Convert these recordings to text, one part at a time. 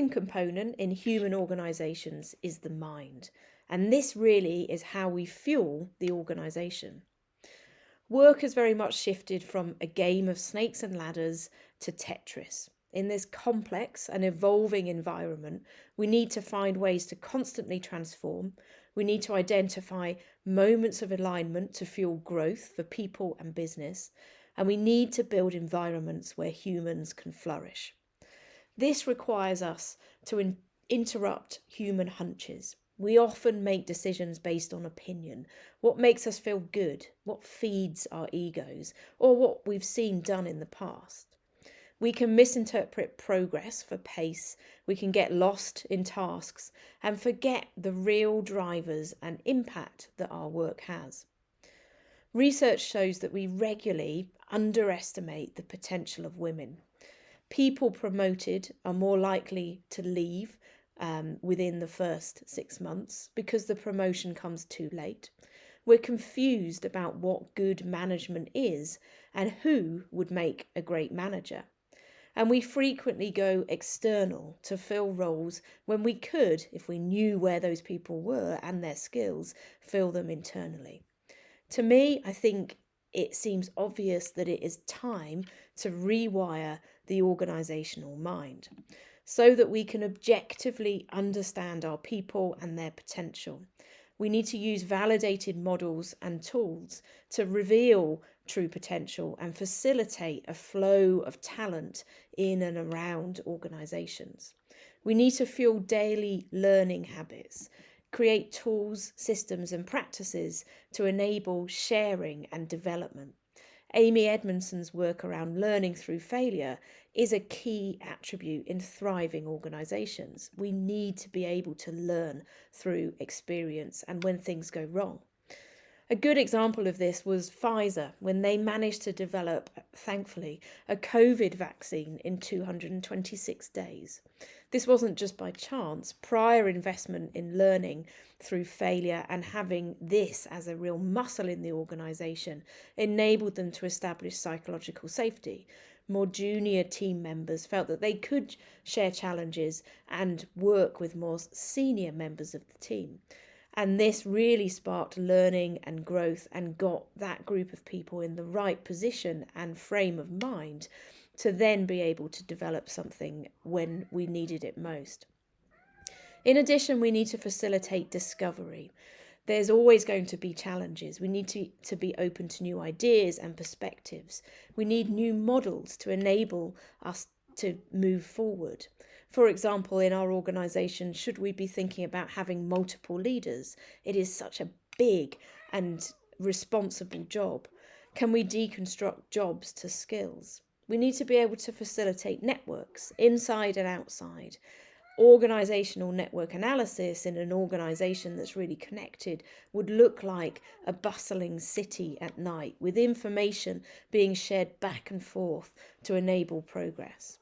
second component in human organisations is the mind. And this really is how we fuel the organisation. Work has very much shifted from a game of snakes and ladders to Tetris. In this complex and evolving environment, we need to find ways to constantly transform. We need to identify moments of alignment to fuel growth for people and business. And we need to build environments where humans can flourish. This requires us to interrupt human hunches. We often make decisions based on opinion, what makes us feel good, what feeds our egos, or what we've seen done in the past. We can misinterpret progress for pace, we can get lost in tasks and forget the real drivers and impact that our work has. Research shows that we regularly underestimate the potential of women. People promoted are more likely to leave within the first 6 months because the promotion comes too late. We're confused about what good management is and who would make a great manager. And we frequently go external to fill roles when we could, if we knew where those people were and their skills, fill them internally. To me, I think it seems obvious that it is time to rewire the organisational mind so that we can objectively understand our people and their potential. We need to use validated models and tools to reveal true potential and facilitate a flow of talent in and around organisations. We need to fuel daily learning habits, create tools, systems and practices to enable sharing and development. Amy Edmondson's work around learning through failure is a key attribute in thriving organisations. We need to be able to learn through experience and when things go wrong. A good example of this was Pfizer when they managed to develop, thankfully, a COVID vaccine in 226 days. This wasn't just by chance. Prior investment in learning through failure and having this as a real muscle in the organisation enabled them to establish psychological safety. More junior team members felt that they could share challenges and work with more senior members of the team. And this really sparked learning and growth and got that group of people in the right position and frame of mind to then be able to develop something when we needed it most. In addition, we need to facilitate discovery. There's always going to be challenges. We need to be open to new ideas and perspectives. We need new models to enable us to move forward. For example, in our organisation, should we be thinking about having multiple leaders? It is such a big and responsible job. Can we deconstruct jobs to skills? We need to be able to facilitate networks inside and outside. Organisational network analysis in an organisation that's really connected would look like a bustling city at night with information being shared back and forth to enable progress.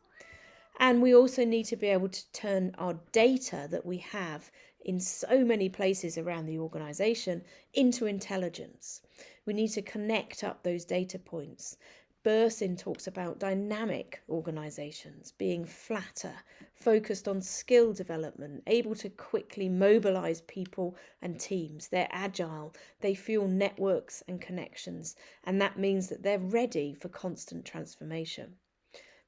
And we also need to be able to turn our data that we have in so many places around the organisation into intelligence. We need to connect up those data points. Bursin talks about dynamic organisations being flatter, focused on skill development, able to quickly mobilise people and teams. They're agile, they fuel networks and connections, and that means that they're ready for constant transformation.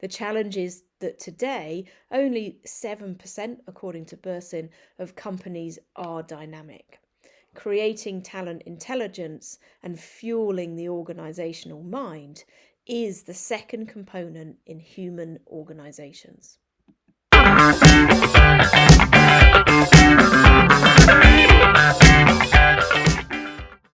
The challenge is that today, only 7%, according to Bursin, of companies are dynamic. Creating talent intelligence and fueling the organisational mind is the second component in human organisations.